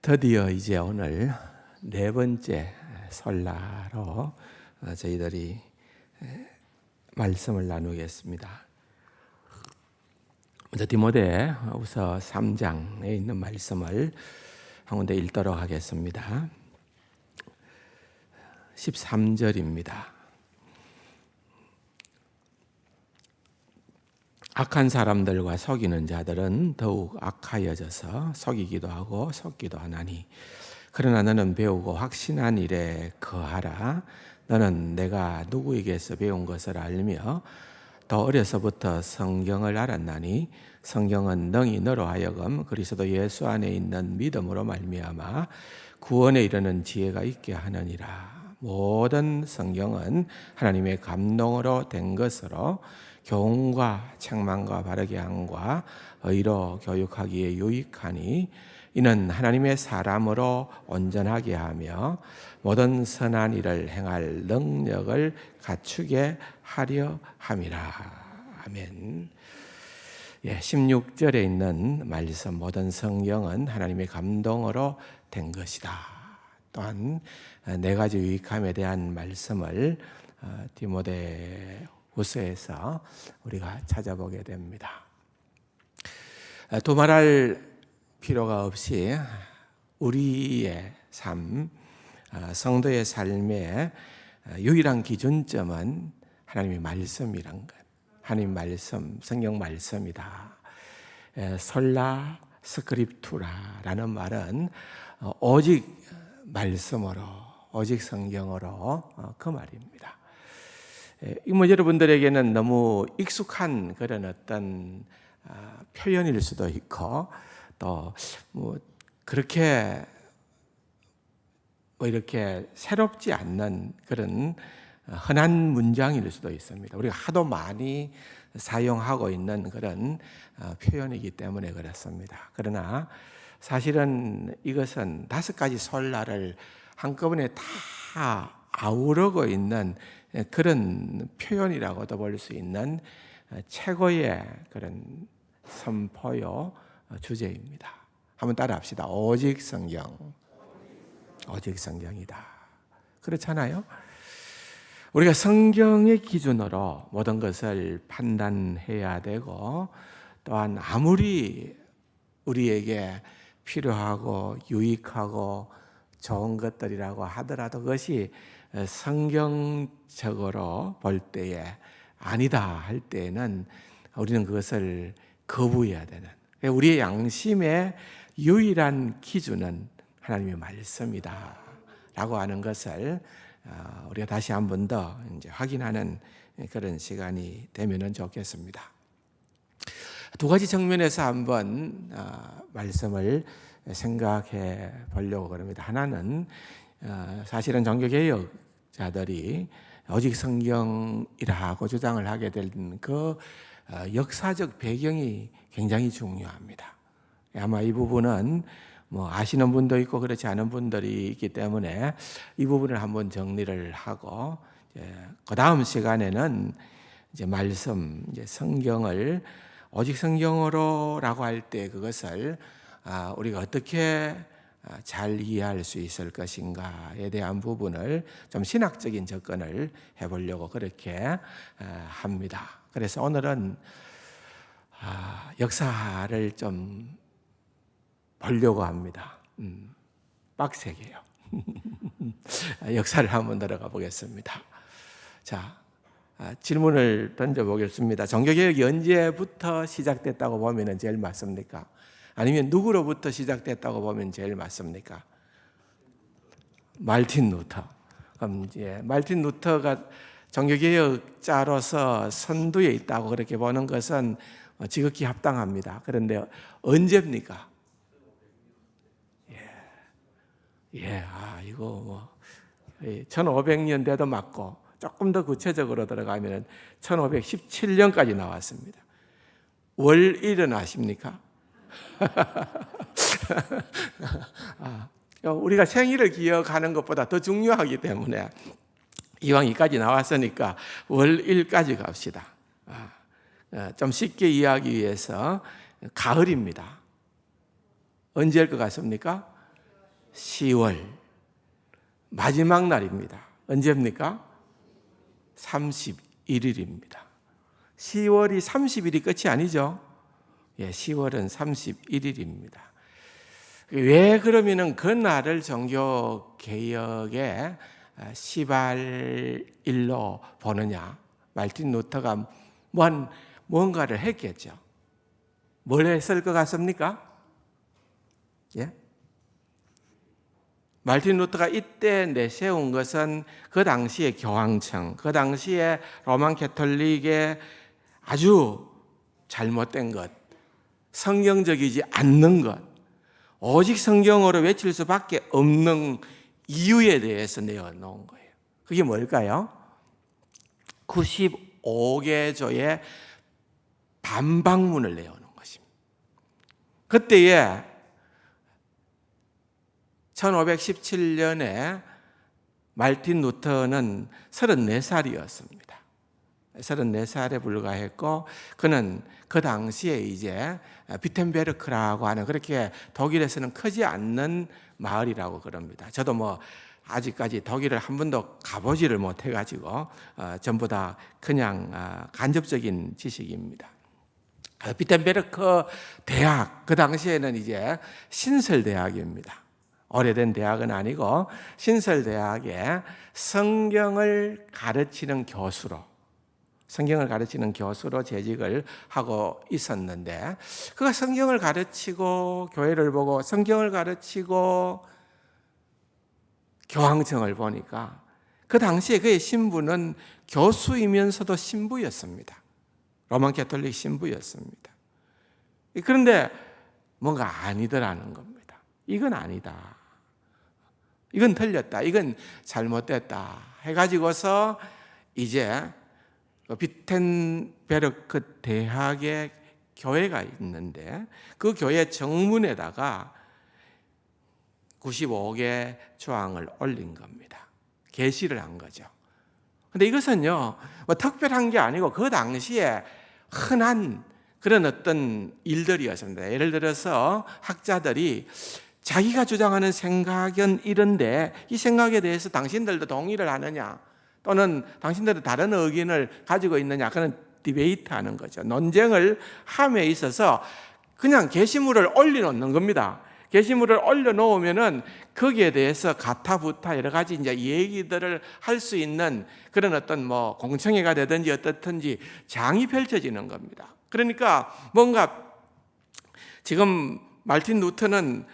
드디어 이제 오늘 네 번째 설날로 저희들이 말씀을 나누겠습니다. 먼저 디모데후서 3장에 있는 말씀을 한 군데 읽도록 하겠습니다. 13절입니다. 악한 사람들과 속이는 자들은 더욱 악하여져서 속이기도 하고 속기도 하나니, 그러나 너는 배우고 확신한 일에 거하라. 너는 내가 누구에게서 배운 것을 알며 더 어려서부터 성경을 알았나니, 성경은 능히 너로 하여금 그리스도 예수 안에 있는 믿음으로 말미암아 구원에 이르는 지혜가 있게 하느니라. 모든 성경은 하나님의 감동으로 된 것으로 교훈과 책망과 바르게 함과 의로 교육하기에 유익하니, 이는 하나님의 사람으로 온전하게 하며 모든 선한 일을 행할 능력을 갖추게 하려 함이라. 아멘. 16절에 있는 말씀, 모든 성경은 하나님의 감동으로 된 것이다. 또한 네 가지 유익함에 대한 말씀을 디모데후서에서 우리가 찾아보게 됩니다. 도말할 필요가 없이 우리의 삶, 성도의 삶의 유일한 기준점은 하나님의 말씀이란 것, 하나님 말씀, 성경 말씀이다. 솔라 스크립투라라는 말은 오직 말씀으로, 오직 성경으로 그 말입니다. 여러분들에게는 너무 익숙한 그런 어떤 표현일 수도 있고, 또 그렇게 이렇게 새롭지 않는 그런 흔한 문장일 수도 있습니다. 우리가 하도 많이 사용하고 있는 그런 표현이기 때문에 그렇습니다. 그러나 사실은 이것은 5가지 설날을 한꺼번에 다 아우르고 있는 그런 표현이라고도 볼 수 있는 최고의 그런 선포요 주제입니다. 한번 따라합시다. 오직 성경, 오직 성경이다. 그렇잖아요? 우리가 성경의 기준으로 모든 것을 판단해야 되고, 또한 아무리 우리에게 필요하고 유익하고 좋은 것들이라고 하더라도 그것이 성경적으로 볼 때에 아니다 할 때에는 우리는 그것을 거부해야 되는, 우리의 양심의 유일한 기준은 하나님의 말씀이다 라고 하는 것을 우리가 다시 한 번 더 확인하는 그런 시간이 되면 좋겠습니다. 2가지 측면에서 한번 말씀을 생각해 보려고 합니다. 하나는 사실은 종교개혁자들이 오직 성경이라고 주장을 하게 된 그 역사적 배경이 굉장히 중요합니다. 아마 이 부분은 아시는 분도 있고 그렇지 않은 분들이 있기 때문에 이 부분을 한번 정리를 하고, 그 다음 시간에는 이제 말씀, 성경을 오직 성경으로라고 할 때 그것을 우리가 어떻게 잘 이해할 수 있을 것인가에 대한 부분을 좀 신학적인 접근을 해보려고 그렇게 합니다. 그래서 오늘은 역사를 좀 보려고 합니다. 빡세게요. 역사를 한번 들어가 보겠습니다. 자, 질문을 던져보겠습니다. 종교개혁이 언제부터 시작됐다고 보면 제일 맞습니까? 아니면 누구로부터 시작됐다고 보면 제일 맞습니까? 말틴 루터. 그럼 이제 말틴 루터가 종교개혁자로서 선두에 있다고 그렇게 보는 것은 지극히 합당합니다. 그런데 언제입니까? 이거 1500년대도 맞고, 조금 더 구체적으로 들어가면 1517년까지 나왔습니다. 월일은 아십니까? 우리가 생일을 기억하는 것보다 더 중요하기 때문에 이왕 이까지 나왔으니까 월일까지 갑시다. 좀 쉽게 이해하기 위해서 가을입니다. 언제일 것 같습니까? 10월 마지막 날입니다. 언제입니까? 31일입니다. 10월이 30일이 끝이 아니죠. 10월은 31일입니다. 왜 그러면은 그 날을 종교 개혁의 시발일로 보느냐? 말틴 루터가 뭔가를 했겠죠. 뭘 했을 것 같습니까? 예? 말틴 루터가 이때 내세운 것은 그 당시의 교황청, 그 당시에 로만 가톨릭의 아주 잘못된 것, 성경적이지 않는 것, 오직 성경으로 외칠 수밖에 없는 이유에 대해서 내어놓은 거예요. 그게 뭘까요? 95개조의 반박문을 내어놓은 것입니다. 그때에 1517년에 말틴 루터는 34살이었습니다. 34살에 불과했고 그는 그 당시에 이제 비텐베르크라고 하는 그렇게 독일에서는 크지 않는 마을이라고 그럽니다. 저도 아직까지 독일을 한 번도 가보지를 못해가지고 전부 다 그냥 간접적인 지식입니다. 비텐베르크 대학, 그 당시에는 이제 신설대학입니다. 오래된 대학은 아니고 신설대학에 성경을 가르치는 교수로 재직을 하고 있었는데 그가 성경을 가르치고 교회를 보고 성경을 가르치고 교황청을 보니까 그 당시에 그의 신부는 교수이면서도 신부였습니다. 로만 가톨릭 신부였습니다. 그런데 뭔가 아니더라는 겁니다. 이건 아니다. 이건 틀렸다. 이건 잘못됐다. 해가지고서 이제 비텐베르크 대학의 교회가 있는데 그 교회 정문에다가 95개 조항을 올린 겁니다. 게시를 한 거죠. 근데 이것은요, 특별한 게 아니고 그 당시에 흔한 그런 어떤 일들이었습니다. 예를 들어서 학자들이 자기가 주장하는 생각은 이런데 이 생각에 대해서 당신들도 동의를 하느냐 또는 당신들은 다른 의견을 가지고 있느냐 그런 디베이트 하는 거죠. 논쟁을 함에 있어서 그냥 게시물을 올려놓는 겁니다. 게시물을 올려놓으면은 거기에 대해서 가타부타 여러 가지 이제 얘기들을 할 수 있는 그런 어떤 공청회가 되든지 어떻든지 장이 펼쳐지는 겁니다. 그러니까 뭔가 지금 말틴 루터는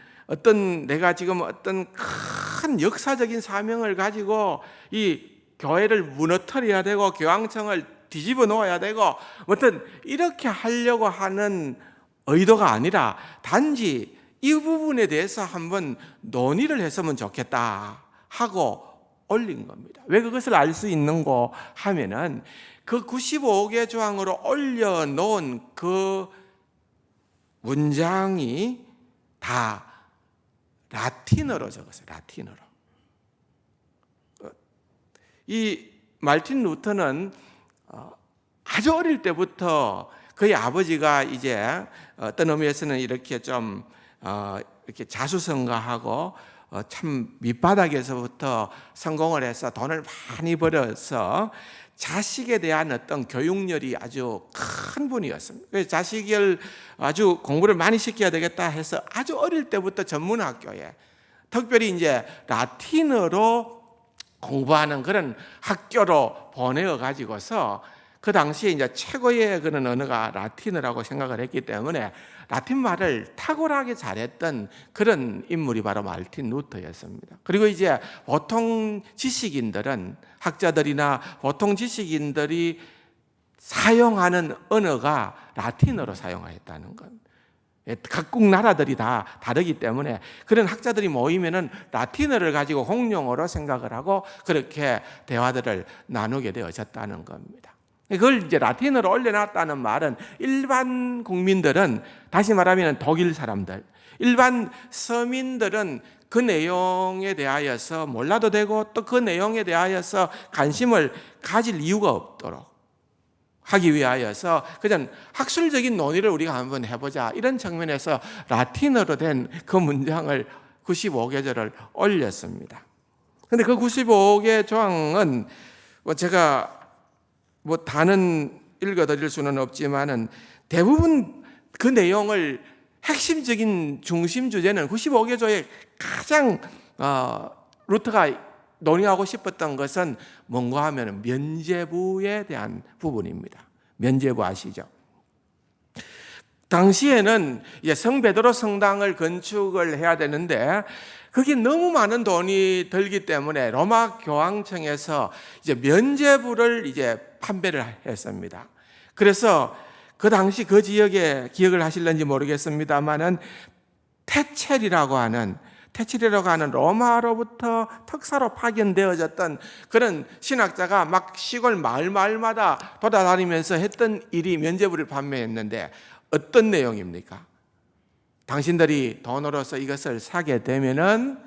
내가 지금 어떤 큰 역사적인 사명을 가지고 이 교회를 무너뜨려야 되고 교황청을 뒤집어 놓아야 되고 이렇게 하려고 하는 의도가 아니라 단지 이 부분에 대해서 한번 논의를 했으면 좋겠다 하고 올린 겁니다. 왜 그것을 알 수 있는고 하면은 그 95개 조항으로 올려놓은 그 문장이 다 라틴어로 적었어요. 라틴어로. 이 말틴 루터는 아주 어릴 때부터 그의 아버지가 이제 어떤 의미에서는 이렇게 좀 이렇게 자수성가하고 참 밑바닥에서부터 성공을 해서 돈을 많이 벌어서 자식에 대한 어떤 교육열이 아주 큰 분이었습니다. 그래서 자식을 아주 공부를 많이 시켜야 되겠다 해서 아주 어릴 때부터 전문학교에 특별히 이제 라틴어로 공부하는 그런 학교로 보내어 가지고서 그 당시에 이제 최고의 그런 언어가 라틴어라고 생각을 했기 때문에 라틴 말을 탁월하게 잘했던 그런 인물이 바로 말틴 루터였습니다. 그리고 이제 보통 지식인들은 학자들이나 보통 지식인들이 사용하는 언어가 라틴어로 사용했다는 것. 각국 나라들이 다 다르기 때문에 그런 학자들이 모이면은 라틴어를 가지고 공용어로 생각을 하고 그렇게 대화들을 나누게 되어졌다는 겁니다. 그걸 이제 라틴어로 올려놨다는 말은 일반 국민들은 다시 말하면 독일 사람들, 일반 서민들은 그 내용에 대하여서 몰라도 되고 또 그 내용에 대하여서 관심을 가질 이유가 없도록 하기 위하여서 그냥 학술적인 논의를 우리가 한번 해보자 이런 측면에서 라틴어로 된 그 문장을 95계절을 올렸습니다. 근데 그 95개 조항은 제가 다는 읽어드릴 수는 없지만은 대부분 그 내용을 핵심적인 중심 주제는 95개 조의 가장 루터가 논의하고 싶었던 것은 뭔가 하면 면죄부에 대한 부분입니다. 면죄부 아시죠? 당시에는 성 베드로 성당을 건축을 해야 되는데 그게 너무 많은 돈이 들기 때문에 로마 교황청에서 면죄부를 판매를 했습니다. 그래서 그 당시 그 지역에 기억을 하실는지 모르겠습니다만은 테첼이라고 하는 로마로부터 특사로 파견되어졌던 그런 신학자가 막 시골 마을마다 돌아다니면서 했던 일이 면죄부를 판매했는데 어떤 내용입니까? 당신들이 돈으로서 이것을 사게 되면은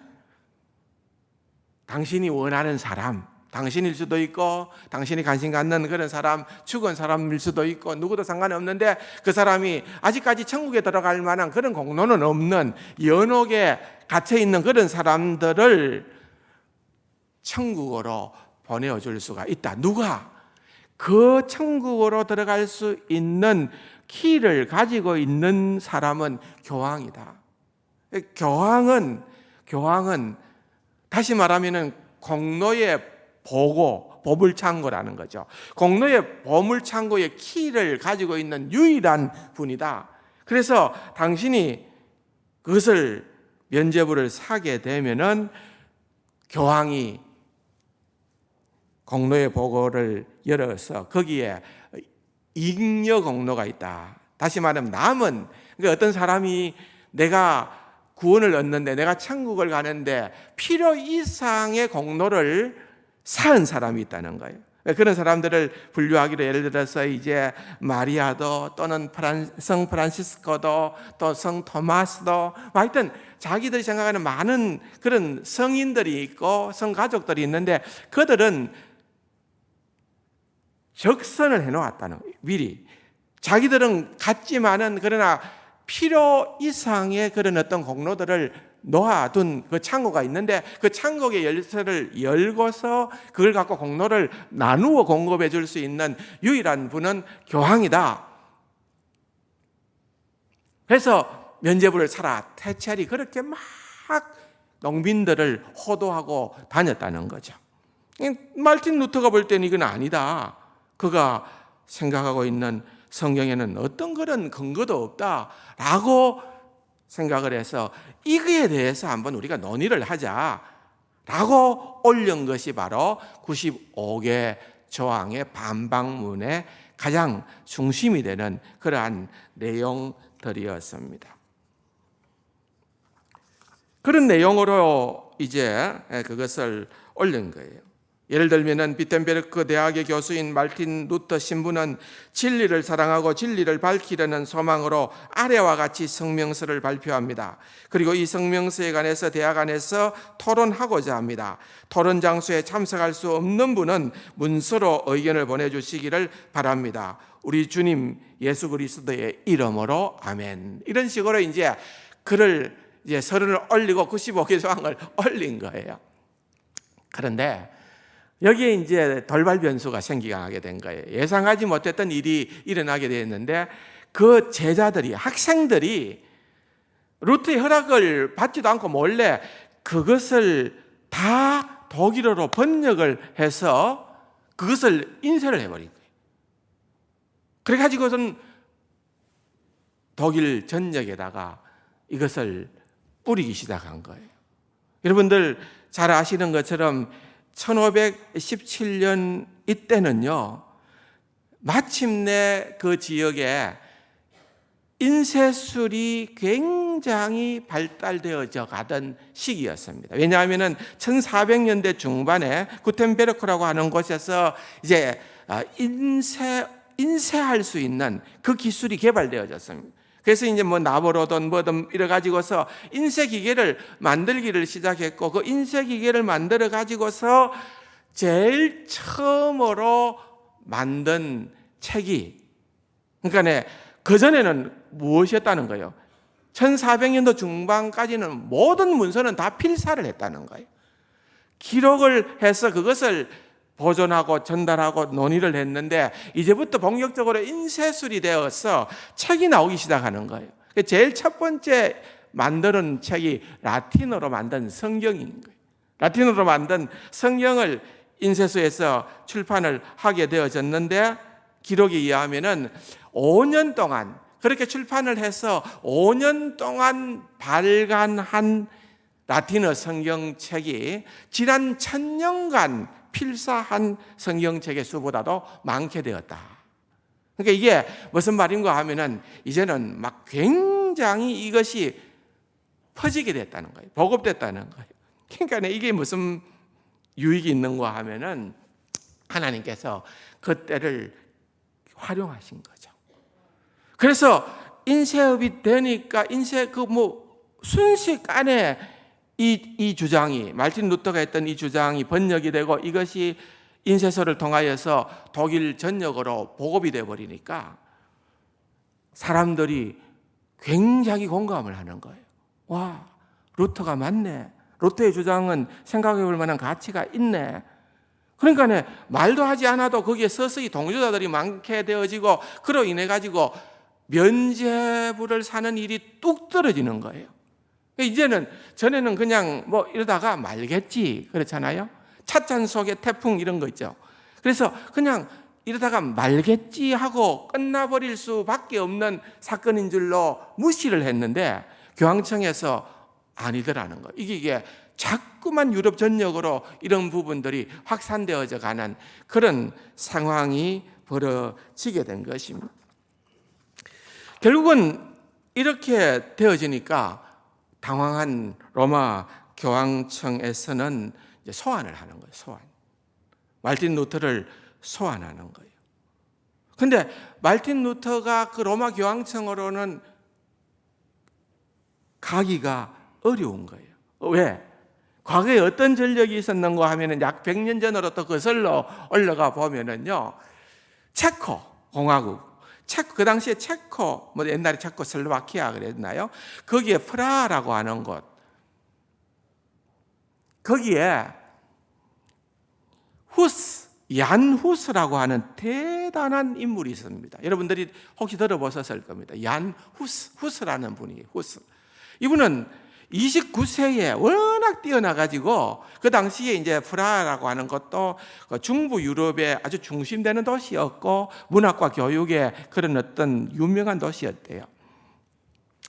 당신이 원하는 사람, 당신일 수도 있고 당신이 관심 갖는 그런 사람, 죽은 사람일 수도 있고 누구도 상관이 없는데 그 사람이 아직까지 천국에 들어갈 만한 그런 공로는 없는 연옥에 갇혀 있는 그런 사람들을 천국으로 보내줄 수가 있다. 누가? 그 천국으로 들어갈 수 있는 키를 가지고 있는 사람은 교황이다. 교황은 다시 말하면은 공로의 보물창고라는 거죠. 공로의 보물창고의 키를 가지고 있는 유일한 분이다. 그래서 당신이 그것을 면죄부를 사게 되면은 교황이 공로의 보고를 열어서 거기에 잉여 공로가 있다. 다시 말하면 남은, 그러니까 어떤 사람이 내가 구원을 얻는데 내가 천국을 가는데 필요 이상의 공로를 쌓은 사람이 있다는 거예요. 그런 사람들을 분류하기로 예를 들어서 마리아도 또는 성 프란시스코도 또 성 토마스도 하여튼 자기들이 생각하는 많은 그런 성인들이 있고 성 가족들이 있는데 그들은 적선을 해놓았다는 거예요. 미리 자기들은 갖지만은 그러나 필요 이상의 그런 어떤 공로들을 놓아둔 그 창고가 있는데 그 창고의 열쇠를 열고서 그걸 갖고 공로를 나누어 공급해 줄 수 있는 유일한 분은 교황이다. 그래서 면죄부를 사라. 테첼이 그렇게 막 농민들을 호도하고 다녔다는 거죠. 말틴 루터가 볼 때는 이건 아니다. 그가 생각하고 있는 성경에는 어떤 그런 근거도 없다라고 생각을 해서 이거에 대해서 한번 우리가 논의를 하자라고 올린 것이 바로 95개 조항의 반박문의 가장 중심이 되는 그러한 내용들이었습니다. 그런 내용으로 그것을 올린 거예요. 예를 들면은 비텐베르크 대학의 교수인 말틴 루터 신부는 진리를 사랑하고 진리를 밝히려는 소망으로 아래와 같이 성명서를 발표합니다. 그리고 이 성명서에 관해서 대학 안에서 토론하고자 합니다. 토론 장소에 참석할 수 없는 분은 문서로 의견을 보내주시기를 바랍니다. 우리 주님 예수 그리스도의 이름으로 아멘. 이런 식으로 글을 서론을 올리고 95개 조항을 올린 거예요. 그런데 여기에 돌발 변수가 생기게 된 거예요. 예상하지 못했던 일이 일어나게 되었는데 그 제자들이, 학생들이 루터의 허락을 받지도 않고 몰래 그것을 다 독일어로 번역을 해서 그것을 인쇄를 해버린 거예요. 그래가지고선 독일 전역에다가 이것을 뿌리기 시작한 거예요. 여러분들 잘 아시는 것처럼 1517년 이때는요, 마침내 그 지역에 인쇄술이 굉장히 발달되어져 가던 시기였습니다. 왜냐하면 1400년대 중반에 구텐베르크라고 하는 곳에서 인쇄할 수 있는 그 기술이 개발되어졌습니다. 그래서 나보로든 뭐든 이래 가지고서 인쇄 기계를 만들기를 시작했고 그 인쇄 기계를 만들어 가지고서 제일 처음으로 만든 책이, 그러니까 그 전에는 무엇이었다는 거예요? 1400년도 중반까지는 모든 문서는 다 필사를 했다는 거예요. 기록을 해서 그것을 보존하고 전달하고 논의를 했는데 이제부터 본격적으로 인쇄술이 되어서 책이 나오기 시작하는 거예요. 제일 첫 번째 만드는 책이 라틴어로 만든 성경인 거예요. 라틴어로 만든 성경을 인쇄소에서 출판을 하게 되어졌는데 기록에 의하면은 5년 동안 그렇게 출판을 해서 5년 동안 발간한 라틴어 성경책이 지난 1000년간 필사한 성경책의 수보다도 많게 되었다. 그러니까 이게 무슨 말인가 하면은 이제는 막 굉장히 이것이 퍼지게 됐다는 거예요. 보급됐다는 거예요. 그러니까 이게 무슨 유익이 있는가 하면은 하나님께서 그때를 활용하신 거죠. 그래서 인쇄업이 되니까 순식간에 이 주장이 말틴 루터가 했던 이 주장이 번역이 되고 이것이 인쇄소를 통하여서 독일 전역으로 보급이 되어 버리니까 사람들이 굉장히 공감을 하는 거예요. 와, 루터가 맞네. 루터의 주장은 생각해 볼 만한 가치가 있네. 그러니까 말도 하지 않아도 거기에 서서히 동조자들이 많게 되어지고 그로 인해 가지고 면죄부를 사는 일이 뚝 떨어지는 거예요. 이제는 전에는 그냥 이러다가 말겠지 그렇잖아요. 찻잔 속에 태풍 이런 거 있죠. 그래서 그냥 이러다가 말겠지 하고 끝나버릴 수밖에 없는 사건인 줄로 무시를 했는데 교황청에서 아니더라는 거. 이게 자꾸만 유럽 전역으로 이런 부분들이 확산되어져 가는 그런 상황이 벌어지게 된 것입니다. 결국은 이렇게 되어지니까 당황한 로마 교황청에서는 이제 소환을 하는 거예요. 소환. 말틴 루터를 소환하는 거예요. 근데 말틴 루터가 그 로마 교황청으로는 가기가 어려운 거예요. 왜? 과거에 어떤 전력이 있었는가 하면은 약 100년 전으로 또 거슬러 올라가 보면은요. 체코 공화국. 그 당시에 체코, 옛날에 체코슬로바키아 그랬나요? 거기에 프라하라고 하는 곳. 거기에 얀 후스라고 하는 대단한 인물이 있습니다. 여러분들이 혹시 들어보셨을 겁니다. 얀 후스라는 분이 후스. 이분은 29세에 워낙 뛰어나가지고 그 당시에 이제 프라하라고 하는 것도 중부 유럽의 아주 중심되는 도시였고 문학과 교육의 그런 어떤 유명한 도시였대요.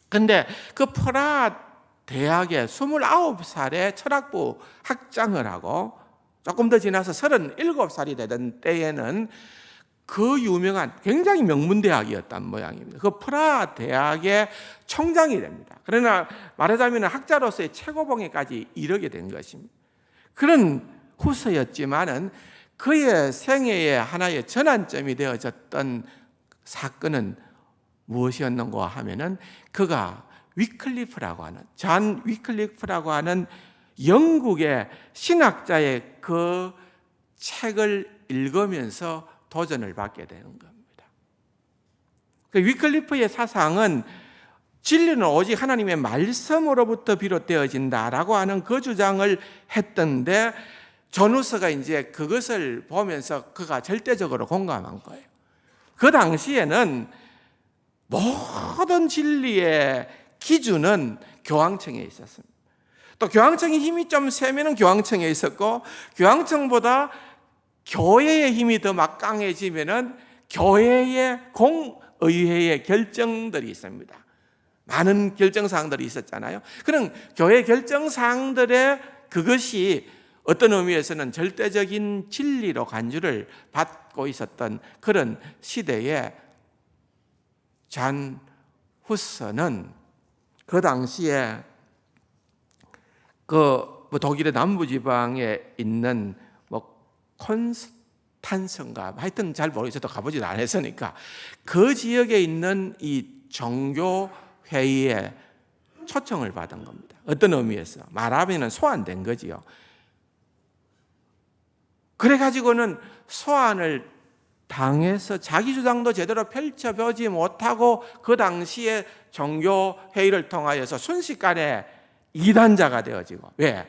근데 그 프라하 대학에 29살에 철학부 학장을 하고 조금 더 지나서 37살이 되던 때에는 그 유명한 굉장히 명문대학이었단 모양입니다. 그 프라하 대학의 총장이 됩니다. 그러나 말하자면 학자로서의 최고봉에까지 이르게 된 것입니다. 그런 후서였지만은 그의 생애의 하나의 전환점이 되어졌던 사건은 무엇이었는가 하면은 그가 잔 위클리프라고 하는 영국의 신학자의 그 책을 읽으면서 도전을 받게 되는 겁니다. 그 위클리프의 사상은 진리는 오직 하나님의 말씀으로부터 비롯되어진다라고 하는 그 주장을 했던데 존 후서가 이제 그것을 보면서 그가 절대적으로 공감한 거예요. 그 당시에는 모든 진리의 기준은 교황청에 있었습니다. 또 교황청의 힘이 좀 세면은 교황청에 있었고 교황청보다 교회의 힘이 더 막강해지면은 교회의 공의회의 결정들이 있습니다. 많은 결정사항들이 있었잖아요. 그런 교회 결정사항들의 그것이 어떤 의미에서는 절대적인 진리로 간주를 받고 있었던 그런 시대에 잔 후서는 그 당시에 독일의 남부지방에 있는 콘스탄스인가 하여튼 잘 모르겠어요. 가보지도 않았으니까 그 지역에 있는 이 종교회의에 초청을 받은 겁니다. 어떤 의미에서 말하면 소환된 거지요. 그래가지고는 소환을 당에서 자기 주장도 제대로 펼쳐보지 못하고 그 당시에 종교회의를 통하여서 순식간에 이단자가 되어지고, 왜?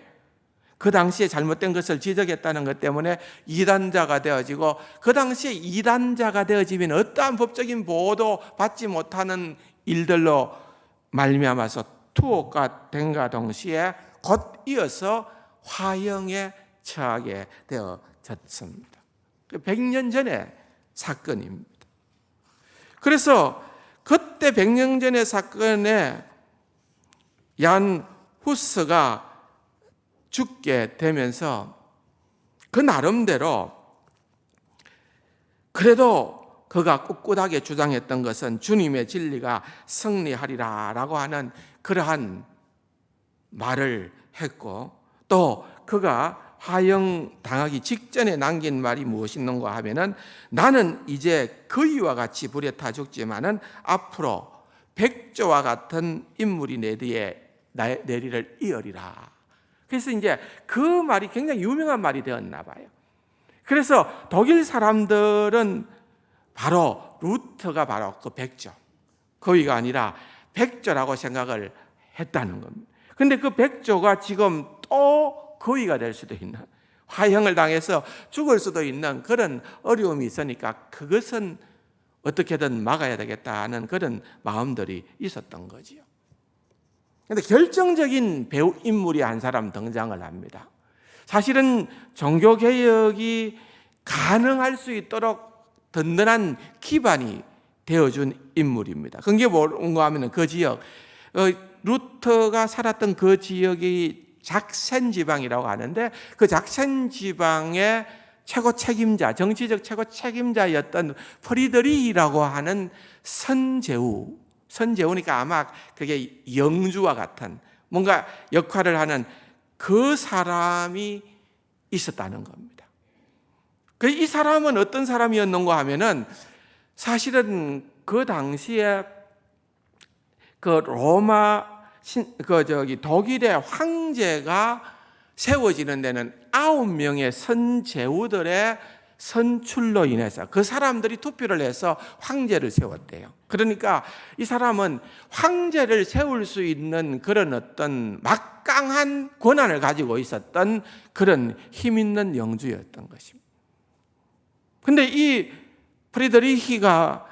그 당시에 잘못된 것을 지적했다는 것 때문에 이단자가 되어지고, 그 당시에 이단자가 되어지면 어떠한 법적인 보호도 받지 못하는 일들로 말미암아서 투옥가 된과 동시에 곧 이어서 화형에 처하게 되어졌습니다. 100년 전의 사건입니다. 그래서 그때 100년 전의 사건에 얀 후스가 죽게 되면서 그 나름대로 그래도 그가 꿋꿋하게 주장했던 것은 주님의 진리가 승리하리라라고 하는 그러한 말을 했고, 또 그가 화형 당하기 직전에 남긴 말이 무엇인가 하면은, 나는 이제 그이와 같이 불에 타 죽지만은 앞으로 백조와 같은 인물이 내 뒤에 내리를 이으리라. 그래서 이제 그 말이 굉장히 유명한 말이 되었나 봐요. 그래서 독일 사람들은 바로 루터가 바로 그 백조, 거위가 아니라 백조라고 생각을 했다는 겁니다. 그런데 그 백조가 지금 또 거위가 될 수도 있는, 화형을 당해서 죽을 수도 있는 그런 어려움이 있으니까 그것은 어떻게든 막아야 되겠다는 그런 마음들이 있었던 거지요. 그런데 결정적인 배우 인물이 한 사람 등장을 합니다. 사실은 종교개혁이 가능할 수 있도록 든든한 기반이 되어준 인물입니다. 그게 뭔가 하면 그 지역, 루터가 살았던 그 지역이 작센 지방이라고 하는데, 그 작센 지방의 최고 책임자, 정치적 최고 책임자였던 프리드리히라고 하는 선제우니까 아마 그게 영주와 같은 뭔가 역할을 하는 그 사람이 있었다는 겁니다. 이 사람은 어떤 사람이었는가 하면은, 사실은 그 당시에 그 로마 독일의 황제가 세워지는 데는 9명의 선제후들의 선출로 인해서 그 사람들이 투표를 해서 황제를 세웠대요. 그러니까 이 사람은 황제를 세울 수 있는 그런 어떤 막강한 권한을 가지고 있었던 그런 힘 있는 영주였던 것입니다. 그런데 이 프리드리히가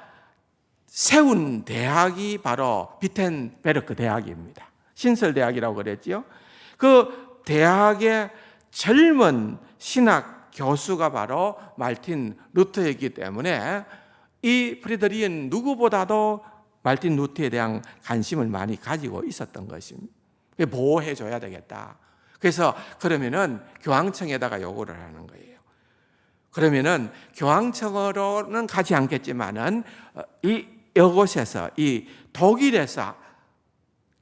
세운 대학이 바로 비텐베르크 대학입니다. 신설대학이라고 그랬지요. 그 대학의 젊은 신학 교수가 바로 마르틴 루터였기 때문에 이 프리드리히는 누구보다도 마르틴 루터에 대한 관심을 많이 가지고 있었던 것입니다. 보호해 줘야 되겠다. 그래서 그러면은 교황청에다가 요구를 하는 거예요. 그러면은 교황청으로는 가지 않겠지만은 이곳에서, 이 독일에서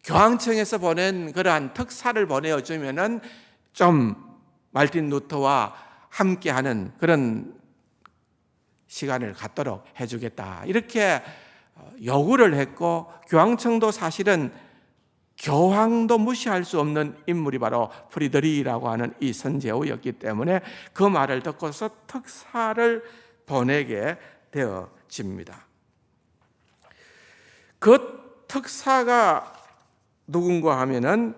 교황청에서 보낸 그러한 특사를 보내주면은 좀 마르틴 루터와 함께하는 그런 시간을 갖도록 해주겠다, 이렇게 요구를 했고, 교황청도 사실은 교황도 무시할 수 없는 인물이 바로 프리드리히라고 하는 이 선제후였기 때문에 그 말을 듣고서 특사를 보내게 되어집니다. 그 특사가 누군가 하면은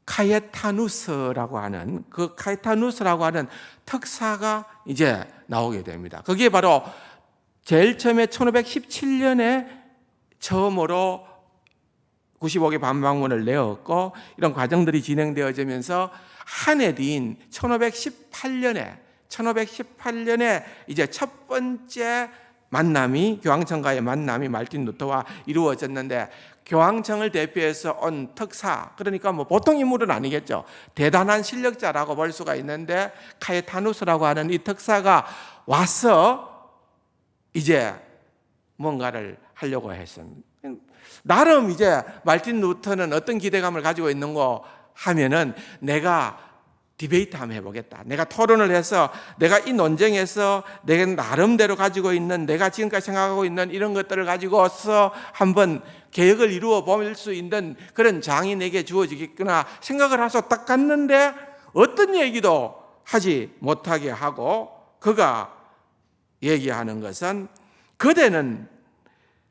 카예타누스라고 하는, 그 카예타누스라고 하는 특사가 이제 나오게 됩니다. 그게 바로 제일 처음에 1517년에 처음으로 95개 반박문을 내었고, 이런 과정들이 진행되어지면서 한 해 뒤인 1518년에 이제 첫 번째 만남이, 교황청과의 만남이 마르틴 루터와 이루어졌는데, 교황청을 대표해서 온 특사, 그러니까 뭐 보통 인물은 아니겠죠. 대단한 실력자라고 볼 수가 있는데, 카예타누스라고 하는 이 특사가 와서 이제 뭔가를 하려고 했습니다. 나름 이제 마르틴 루터는 어떤 기대감을 가지고 있는가 하면은, 내가 디베이트 한번 해보겠다. 내가 토론을 해서 내가 이 논쟁에서 내가 나름대로 가지고 있는, 내가 지금까지 생각하고 있는 이런 것들을 가지고서 한번 개혁을 이루어 볼 수 있는 그런 장이 내게 주어지겠구나 생각을 해서 딱 갔는데, 어떤 얘기도 하지 못하게 하고, 그가 얘기하는 것은 그대는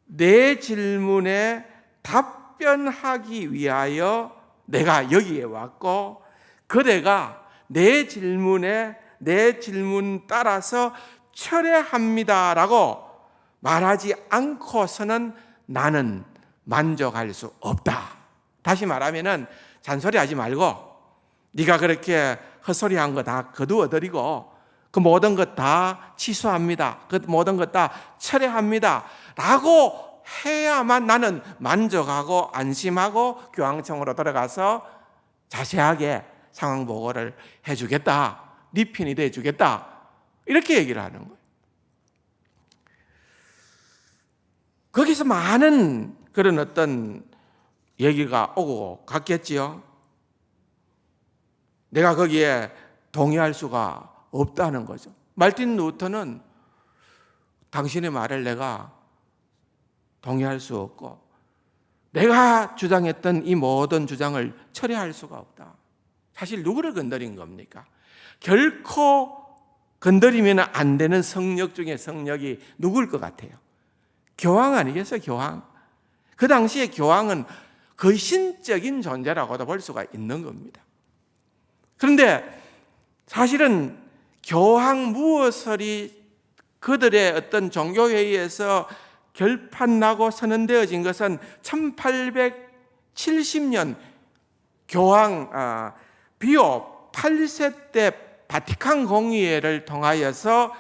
내 질문에 답변하기 위하여 내가 여기에 왔고 그대가 내 질문 따라서 철회합니다라고 말하지 않고서는 나는 만족할 수 없다. 다시 말하면은 잔소리하지 말고 네가 그렇게 헛소리한 거 다 거두어드리고 그 모든 것 다 취소합니다. 그 모든 것 다 철회합니다. 라고 해야만 나는 만족하고 안심하고 교황청으로 들어가서 자세하게 상황 보고를 해주겠다. 네 편이 돼주겠다. 이렇게 얘기를 하는 거예요. 거기서 많은 그런 어떤 얘기가 오고 갔겠지요. 내가 거기에 동의할 수가 없다는 거죠. 말틴 루터는 당신의 말을 내가 동의할 수 없고 내가 주장했던 이 모든 주장을 철회할 수가 없다. 사실 누구를 건드린 겁니까? 결코 건드리면 안 되는 성역 중에 성역이 누굴 것 같아요? 교황 아니겠어요? 교황. 그 당시에 교황은 거의 신적인 존재라고도 볼 수가 있는 겁니다. 그런데 사실은 교황 무어설이 그들의 어떤 종교회의에서 결판나고 선언되어진 것은 1870년 교황 비오 8세 때 바티칸 공의회를 통하여서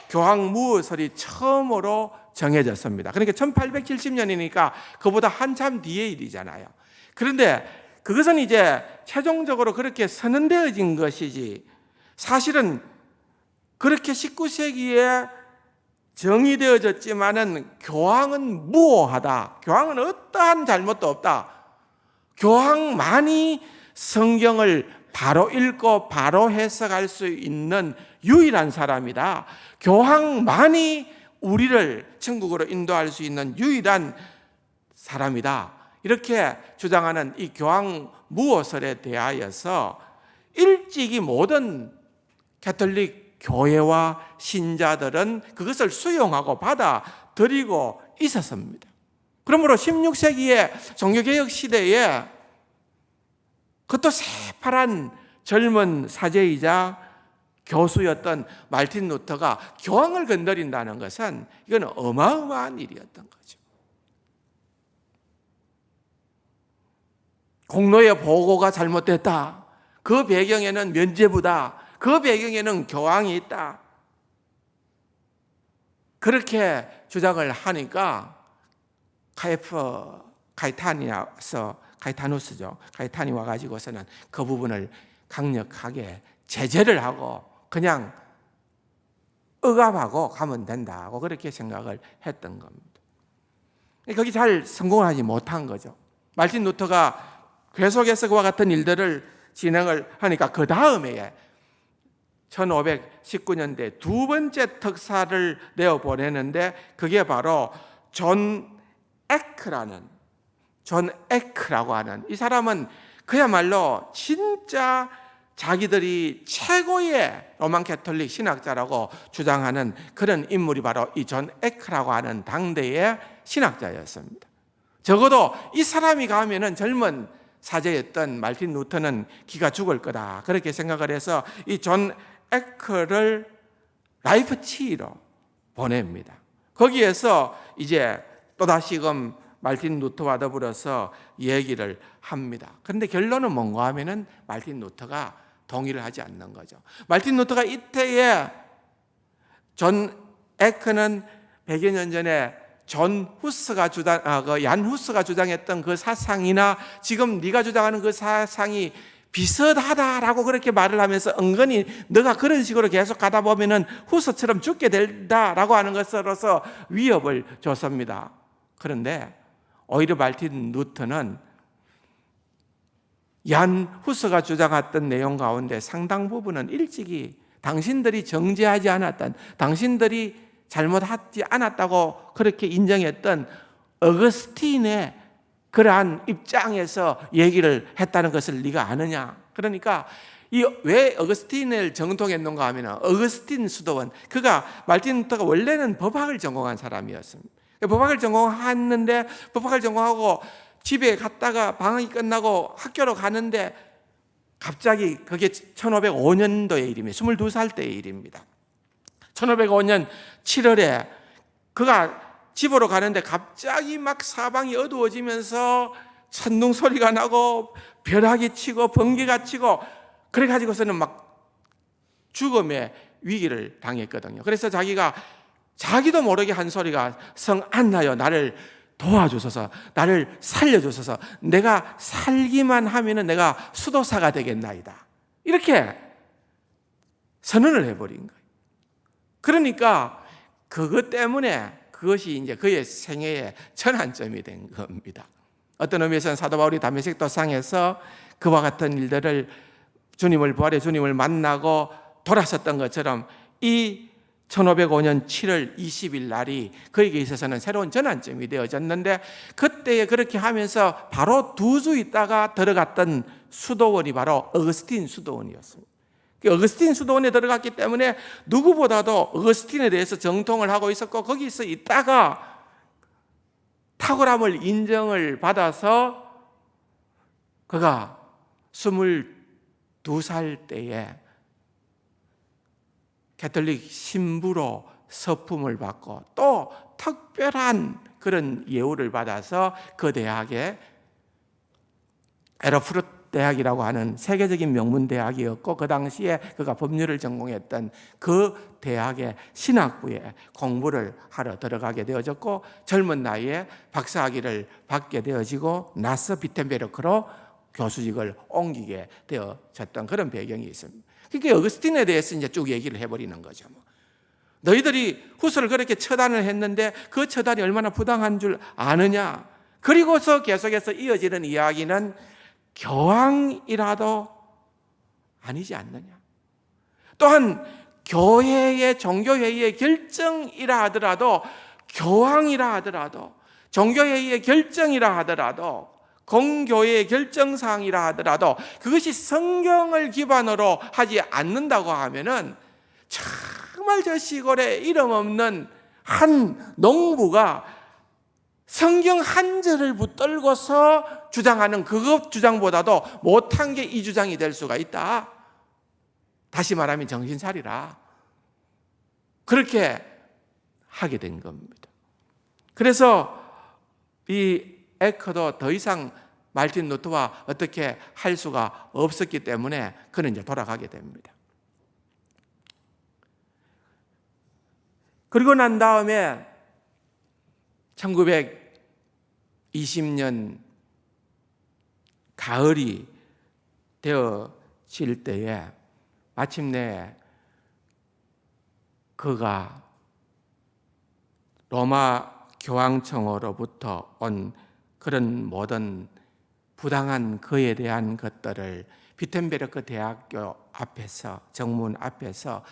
교황 무어설이 처음으로 정해졌습니다. 그러니까 1870년이니까 그보다 한참 뒤의 일이잖아요. 그런데 그것은 이제 최종적으로 그렇게 선언되어진 것이지 사실은 그렇게 19세기에 정의되어졌지만은 교황은 무오하다. 교황은 어떠한 잘못도 없다. 교황만이 성경을 바로 읽고 바로 해석할 수 있는 유일한 사람이다. 교황만이 우리를 천국으로 인도할 수 있는 유일한 사람이다. 이렇게 주장하는 이 교황 무오설에 대하여서 일찍이 모든 가톨릭 교회와 신자들은 그것을 수용하고 받아들이고 있었습니다. 그러므로 16세기의 종교개혁 시대에 그것도 새파란 젊은 사제이자 교수였던 말틴 루터가 교황을 건드린다는 것은 이건 어마어마한 일이었던 거죠. 공로의 보고가 잘못됐다. 그 배경에는 면죄부다. 그 배경에는 교황이 있다. 그렇게 주장을 하니까 가이타누스가 와가지고서는 그 부분을 강력하게 제재를 하고 그냥 억압하고 가면 된다고 그렇게 생각을 했던 겁니다. 거기 잘 성공하지 못한 거죠. 말틴 루터가 계속해서 그와 같은 일들을 진행을 하니까 그 다음에 1519년대 두 번째 특사를 내어보내는데 그게 바로 존 에크라고 하는 이 사람은 그야말로 진짜 자기들이 최고의 로만 가톨릭 신학자라고 주장하는 그런 인물이 바로 이 존 에크라고 하는 당대의 신학자였습니다. 적어도 이 사람이 가면은 젊은 사제였던 말틴 루터는 기가 죽을 거다 그렇게 생각을 해서 이 존 에크를 라이프치히로 보냅니다. 거기에서 이제 또다시금 말틴 루터와 더불어서 얘기를 합니다. 그런데 결론은 뭔가 하면은 말틴 루터가 동의를 하지 않는 거죠. 말틴 루터가 이때에 존 에크는 100여 년 전에 얀 후스가 주장했던 그 사상이나 지금 네가 주장하는 그 사상이 비슷하다라고 그렇게 말을 하면서 은근히 너가 그런 식으로 계속 가다 보면은 후스처럼 죽게 된다라고 하는 것으로서 위협을 줬습니다. 그런데 오히려 말틴 루터는 얀 후스가 주장했던 내용 가운데 상당 부분은 일찍이 당신들이 정죄하지 않았던, 당신들이 잘못하지 않았다고 그렇게 인정했던 어거스틴의 그러한 입장에서 얘기를 했다는 것을 네가 아느냐? 그러니까 이 왜 어거스틴을 정통했는가 하면 어거스틴 수도원, 그가 말틴 루터가 원래는 법학을 전공한 사람이었습니다. 법학을 전공했는데 법학을 전공하고 집에 갔다가 방학이 끝나고 학교로 가는데 갑자기 그게 1505년도의 일입니다. 22살 때의 일입니다. 1505년 7월에 그가 집으로 가는데 갑자기 막 사방이 어두워지면서 천둥 소리가 나고 벼락이 치고 번개가 치고 그래가지고서는 막 죽음의 위기를 당했거든요. 그래서 자기도 모르게 한 소리가 성 안나여 나를 도와주소서, 나를 살려주소서, 내가 살기만 하면은 내가 수도사가 되겠나이다. 이렇게 선언을 해버린 거예요. 그러니까 그것 때문에 그것이 이제 그의 생애의 전환점이 된 겁니다. 어떤 의미에서는 사도 바울이 다메섹 도상에서 그와 같은 일들을 부활의 주님을 만나고 돌아섰던 것처럼 이 1505년 7월 20일 날이 그에게 있어서는 새로운 전환점이 되어졌는데, 그때에 그렇게 하면서 바로 2주 있다가 들어갔던 수도원이 바로 어거스틴 수도원이었습니다. 어거스틴 수도원에 들어갔기 때문에 누구보다도 어거스틴에 대해서 정통을 하고 있었고, 거기서 있다가 탁월함을 인정을 받아서 그가 22살 때에 가톨릭 신부로 서품을 받고 또 특별한 그런 예우를 받아서 그 대학에 에르푸르트 대학이라고 하는 세계적인 명문 대학이었고, 그 당시에 그가 법률을 전공했던 그 대학의 신학부에 공부를 하러 들어가게 되어졌고, 젊은 나이에 박사학위를 받게 되어지고 나서 비텐베르크로 교수직을 옮기게 되어졌던 그런 배경이 있습니다. 그러니까 어거스틴에 대해서 이제 쭉 얘기를 해버리는 거죠. 너희들이 후서를 그렇게 처단을 했는데 그 처단이 얼마나 부당한 줄 아느냐. 그리고서 계속해서 이어지는 이야기는 교황이라도 아니지 않느냐. 또한 교회의 종교회의의 결정이라 하더라도, 교황이라 하더라도, 종교회의의 결정이라 하더라도, 공교회의 결정사항이라 하더라도 그것이 성경을 기반으로 하지 않는다고 하면은 정말 저 시골에 이름 없는 한 농부가 성경 한 절을 붙들고서 주장하는 그것 주장보다도 못한 게 이 주장이 될 수가 있다. 다시 말하면 정신 차리라. 그렇게 하게 된 겁니다. 그래서 이 에커도 더 이상 말틴 루터와 어떻게 할 수가 없었기 때문에 그는 이제 돌아가게 됩니다. 그리고 난 다음에 1920년 가을이 되어질 때에 마침내 그가 로마 교황청으로부터 온 그런 모든 부당한 그에 대한 것들을 비텐베르크 대학교 앞에서, 정문 앞에서,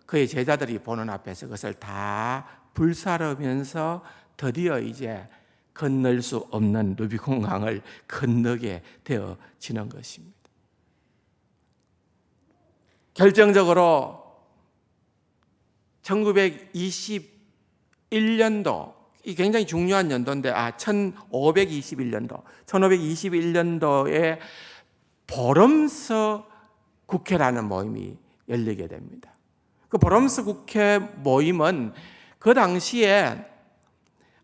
그의 제자들이 보는 앞에서 그것을 다 불사르면서 드디어 이제 건널 수 없는 루비콘 강을 건너게 되어지는 것입니다. 결정적으로 1921년도, 이 굉장히 중요한 연도인데, 1521년도에 보럼스 국회라는 모임이 열리게 됩니다. 그 보럼스 국회 모임은 그 당시에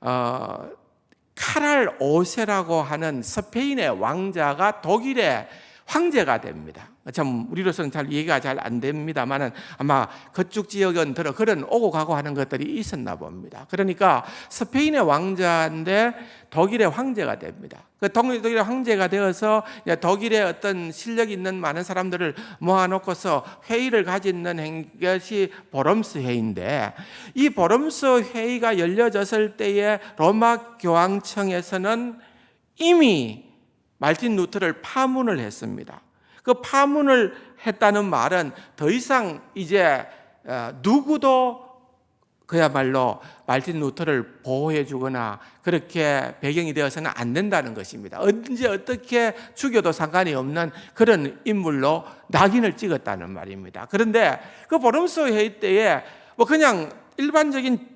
카랄 5세라고 하는 스페인의 왕자가 독일의 황제가 됩니다. 참 우리로서는 잘 이해가 잘 안 됩니다만은 아마 그쪽 지역은 그런 오고 가고 하는 것들이 있었나 봅니다. 그러니까 스페인의 왕자인데 독일의 황제가 됩니다. 그 독일의 황제가 되어서 독일의 어떤 실력 있는 많은 사람들을 모아놓고서 회의를 가지는 것이 보럼스 회의인데, 이 보럼스 회의가 열려졌을 때에 로마 교황청에서는 이미 말틴 루터를 파문을 했습니다. 그 파문을 했다는 말은 더 이상 이제 누구도 그야말로 말틴 루터를 보호해 주거나 그렇게 배경이 되어서는 안 된다는 것입니다. 언제 어떻게 죽여도 상관이 없는 그런 인물로 낙인을 찍었다는 말입니다. 그런데 그 보름스 회의 때에 뭐 그냥 일반적인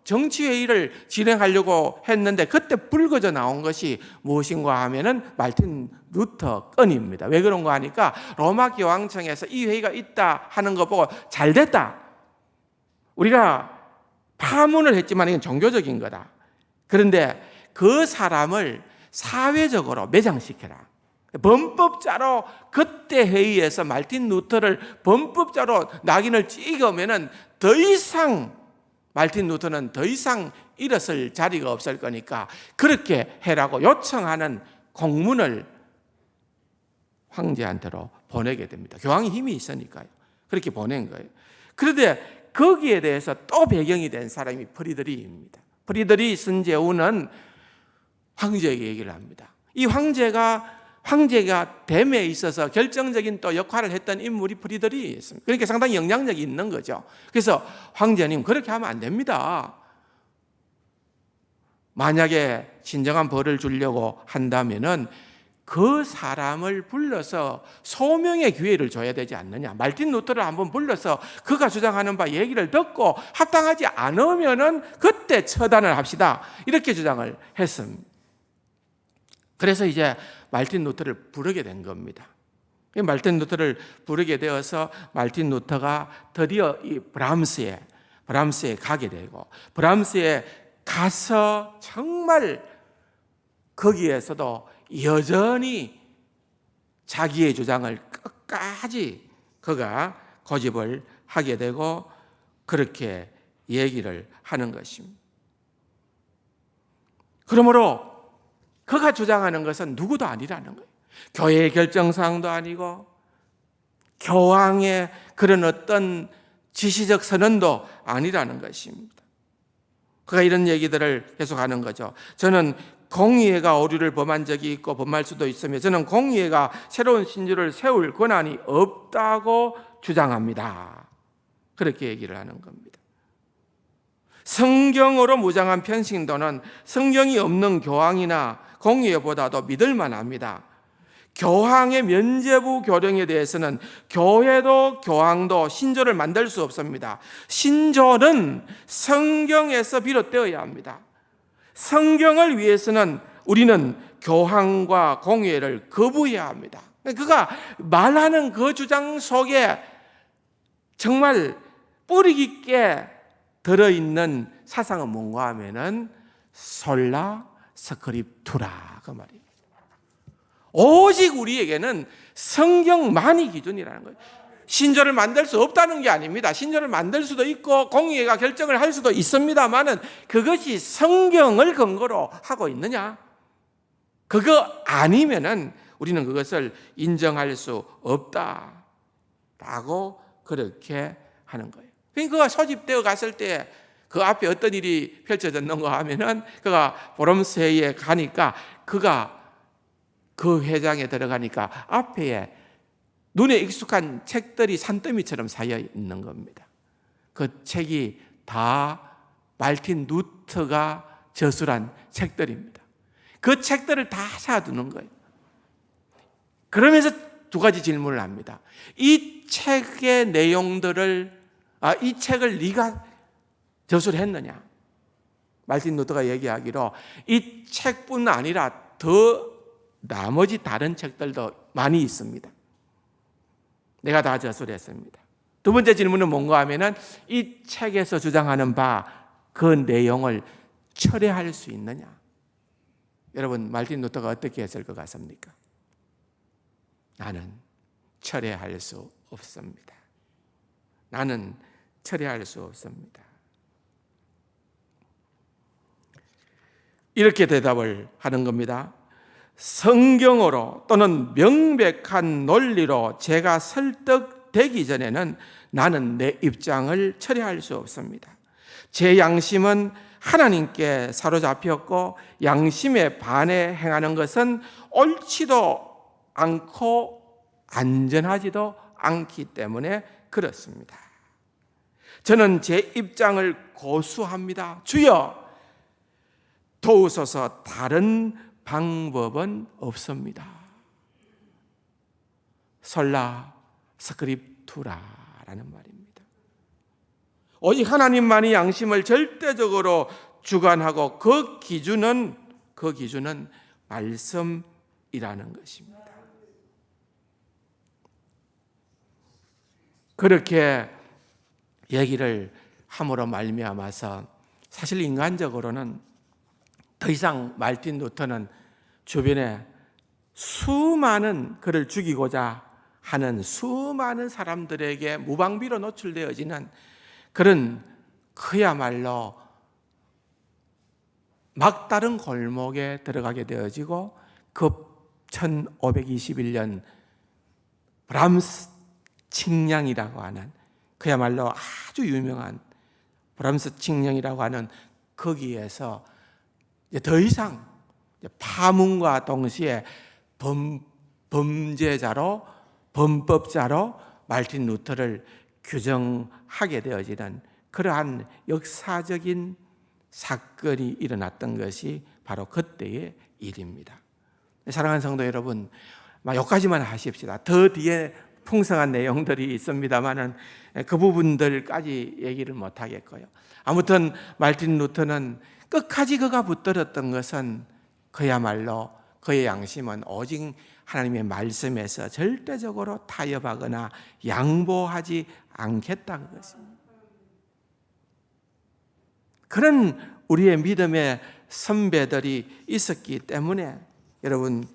정치회의를 진행하려고 했는데 그때 불거져 나온 것이 무엇인가 하면은 말틴 루터 건입니다. 왜 그런가 하니까 로마 교황청에서 이 회의가 있다 하는 거 보고 잘 됐다. 우리가 파문을 했지만 이건 종교적인 거다. 그런데 그 사람을 사회적으로 매장시켜라. 범법자로 그때 회의에서 말틴 루터를 범법자로 낙인을 찍으면은 더 이상 말틴 루터는 더 이상 일어설 자리가 없을 거니까 그렇게 해라고 요청하는 공문을 황제한테로 보내게 됩니다. 교황이 힘이 있으니까요. 그렇게 보낸 거예요. 그런데 거기에 대해서 또 배경이 된 사람이 프리드리히입니다. 프리드리히 선제우는 황제에게 얘기를 합니다. 이 황제가 됨에 있어서 결정적인 또 역할을 했던 인물이 프리드리히였습니다. 그러니까 상당히 영향력이 있는 거죠. 그래서 황제님 그렇게 하면 안 됩니다. 만약에 진정한 벌을 주려고 한다면은 그 사람을 불러서 소명의 기회를 줘야 되지 않느냐. 말틴 루터를 한번 불러서 그가 주장하는 바 얘기를 듣고 합당하지 않으면은 그때 처단을 합시다. 이렇게 주장을 했습니다. 그래서 이제 말틴 루터를 부르게 된 겁니다. 말틴 루터를 부르게 되어서 말틴 루터가 드디어 이 브람스에 가게 되고 브람스에 가서 정말 거기에서도 여전히 자기의 주장을 끝까지 그가 고집을 하게 되고 그렇게 얘기를 하는 것입니다. 그러므로 그가 주장하는 것은 누구도 아니라는 거예요. 교회의 결정사항도 아니고 교황의 그런 어떤 지시적 선언도 아니라는 것입니다. 그가 이런 얘기들을 계속하는 거죠. 저는 공의회가 오류를 범한 적이 있고 범할 수도 있으며 저는 공의회가 새로운 신조를 세울 권한이 없다고 주장합니다. 그렇게 얘기를 하는 겁니다. 성경으로 무장한 편신도는 성경이 없는 교황이나 공의회보다도 믿을 만합니다. 교황의 면죄부 교령에 대해서는 교회도 교황도 신조를 만들 수 없습니다. 신조는 성경에서 비롯되어야 합니다. 성경을 위해서는 우리는 교황과 공의회를 거부해야 합니다. 그가 말하는 그 주장 속에 정말 뿌리 깊게 들어있는 사상은 뭔가 하면은 솔라 스크립투라 그 말이에요. 오직 우리에게는 성경만이 기준이라는 거예요. 신조를 만들 수 없다는 게 아닙니다. 신조를 만들 수도 있고 공의회가 결정을 할 수도 있습니다만은 그것이 성경을 근거로 하고 있느냐? 그거 아니면은 우리는 그것을 인정할 수 없다라고 그렇게 하는 거예요. 그러니까 그가 소집되어 갔을 때 그 앞에 어떤 일이 펼쳐졌는가 하면은 그가 보름스 회의에 가니까 그가 그 회장에 들어가니까 앞에 눈에 익숙한 책들이 산더미처럼 쌓여 있는 겁니다. 그 책이 다 말틴 루터가 저술한 책들입니다. 그 책들을 다 사두는 거예요. 그러면서 두 가지 질문을 합니다. 이 책의 내용들을 이 책을 네가 저술했느냐? 말틴 루터가 얘기하기로 이 책뿐 아니라 더 나머지 다른 책들도 많이 있습니다. 내가 다 저술했습니다. 두 번째 질문은 뭔가 하면은 이 책에서 주장하는 바 그 내용을 철회할 수 있느냐? 여러분 말틴 루터가 어떻게 했을 것 같습니까? 나는 철회할 수 없습니다. 나는 철회할 수 없습니다. 이렇게 대답을 하는 겁니다. 성경으로 또는 명백한 논리로 제가 설득되기 전에는 나는 내 입장을 철회할 수 없습니다. 제 양심은 하나님께 사로잡혔고 양심에 반해 행하는 것은 옳지도 않고 안전하지도 않기 때문에 그렇습니다. 저는 제 입장을 고수합니다. 주여, 도우소서. 다른 방법은 없습니다. 솔라 스크립투라라는 말입니다. 오직 하나님만이 양심을 절대적으로 주관하고 그 기준은 말씀이라는 것입니다. 그렇게 얘기를 함으로 말미암아서 사실 인간적으로는 더 이상 말틴 루터는 주변에 수많은 그를 죽이고자 하는 수많은 사람들에게 무방비로 노출되어지는 그런 그야말로 막다른 골목에 들어가게 되어지고 그 1521년 브람스 칙량이라고 하는 그야말로 아주 유명한 브람스 칙량이라고 하는 거기에서 더 이상 파문과 동시에 범죄자로 범법자로 말틴 루터를 규정하게 되어지는 그러한 역사적인 사건이 일어났던 것이 바로 그때의 일입니다. 사랑하는 성도 여러분, 여기까지만 하십시다. 더 뒤에 풍성한 내용들이 있습니다만은 그 부분들까지 얘기를 못 하겠고요. 아무튼 말틴 루터는 끝까지 그가 붙들었던 것은 그야말로 그의 양심은 오직 하나님의 말씀에서 절대적으로 타협하거나 양보하지 않겠다 그것입니다. 그런 우리의 믿음의 선배들이 있었기 때문에 여러분,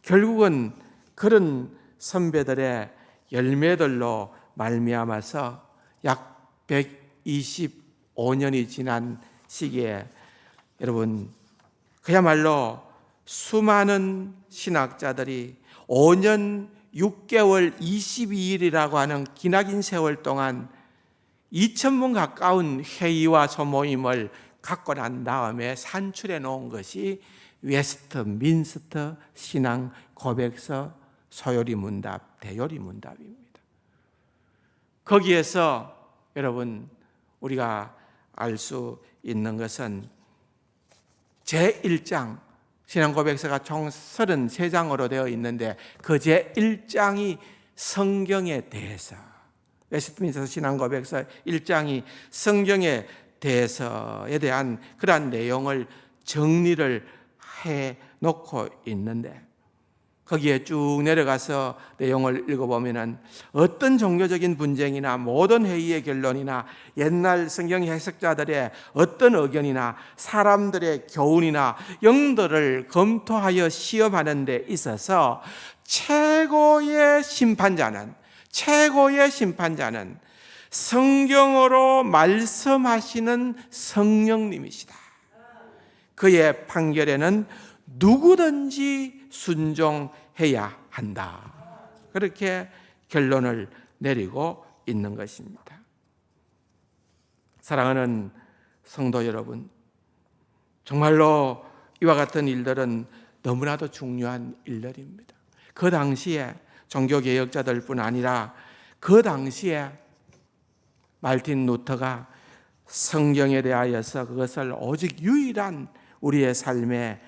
결국은 그런 선배들의 열매들로 말미암아서 약 125년이 지난 시기에 여러분, 그야말로 수많은 신학자들이 5년 6개월 22일이라고 하는 기나긴 세월 동안 2,000문 가까운 회의와 소모임을 갖고 난 다음에 산출해 놓은 것이 웨스트민스터 신앙 고백서 소요리 문답, 대요리 문답입니다. 거기에서 여러분, 우리가 알 수 있는 것은 제1장, 신앙고백서가 총 33장으로 되어 있는데 그 제1장이 성경에 대해서, 웨스트민스터 신앙고백서 1장이 성경에 대해서에 대한 그러한 내용을 정리를 해놓고 있는데 거기에 쭉 내려가서 내용을 읽어보면 어떤 종교적인 분쟁이나 모든 회의의 결론이나 옛날 성경 해석자들의 어떤 의견이나 사람들의 교훈이나 영들을 검토하여 시험하는 데 있어서 최고의 심판자는 성경으로 말씀하시는 성령님이시다. 그의 판결에는 누구든지 순종해야 한다. 그렇게 결론을 내리고 있는 것입니다. 사랑하는 성도 여러분, 정말로 이와 같은 일들은 너무나도 중요한 일들입니다. 그 당시에 종교개혁자들뿐 아니라 그 당시에 말틴 루터가 성경에 대하여서 그것을 오직 유일한 우리의 삶의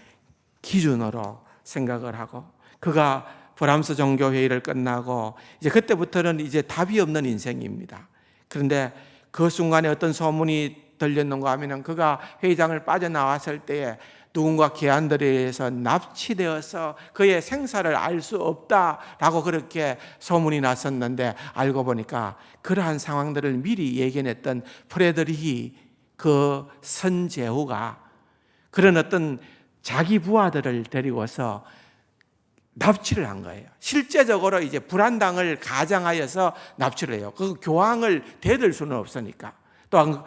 기준으로 생각을 하고 그가 브람스 종교회의를 끝나고 이제 그때부터는 이제 답이 없는 인생입니다. 그런데 그 순간에 어떤 소문이 들렸는가 하면 그가 회의장을 빠져나왔을 때에 누군가 괴한들에 의해서 납치되어서 그의 생사를 알 수 없다라고 그렇게 소문이 났었는데 알고 보니까 그러한 상황들을 미리 예견했던 프레드리히 그 선제후가 그런 어떤 자기 부하들을 데리고서 납치를 한 거예요. 실제적으로 이제 불안당을 가장하여서 납치를 해요. 그 교황을 대들 수는 없으니까. 또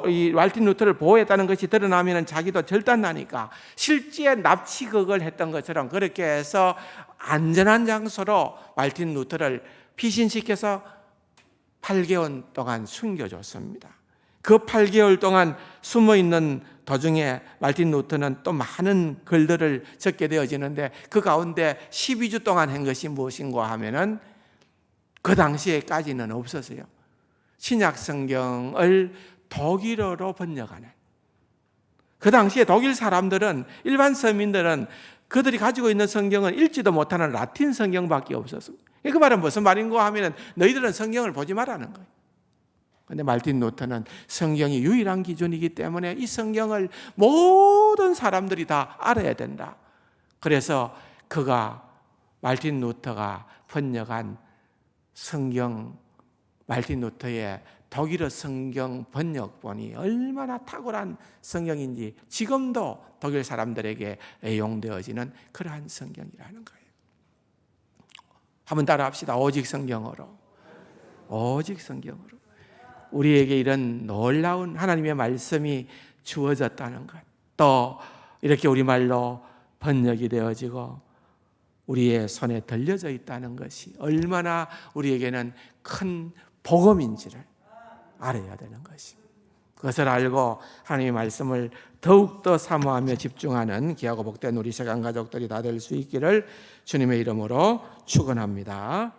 이 말틴 루터를 보호했다는 것이 드러나면 자기도 절단나니까 실제 납치극을 했던 것처럼 그렇게 해서 안전한 장소로 말틴 루터를 피신시켜서 8개월 동안 숨겨줬습니다. 그 8개월 동안 숨어있는 도중에 말틴 루터는 또 많은 글들을 적게 되어지는데 그 가운데 12주 동안 한 것이 무엇인가 하면은 그 당시에까지는 없었어요. 신약 성경을 독일어로 번역하는, 그 당시에 독일 사람들은, 일반 서민들은 그들이 가지고 있는 성경은 읽지도 못하는 라틴 성경밖에 없었습니다. 그 말은 무슨 말인가 하면 너희들은 성경을 보지 말라는 거예요. 그런데 말틴 루터는 성경이 유일한 기준이기 때문에 이 성경을 모든 사람들이 다 알아야 된다. 그래서 말틴 루터가 번역한 성경, 말틴 루터의 독일어 성경 번역본이 얼마나 탁월한 성경인지 지금도 독일 사람들에게 애용되어지는 그러한 성경이라는 거예요. 한번 따라합시다. 오직 성경으로. 오직 성경으로. 우리에게 이런 놀라운 하나님의 말씀이 주어졌다는 것, 또 이렇게 우리말로 번역이 되어지고 우리의 손에 들려져 있다는 것이 얼마나 우리에게는 큰 복음인지를 알아야 되는 것입니다. 그것을 알고 하나님의 말씀을 더욱더 사모하며 집중하는 귀하고 복된 우리 세간 가족들이 다 될 수 있기를 주님의 이름으로 축원합니다.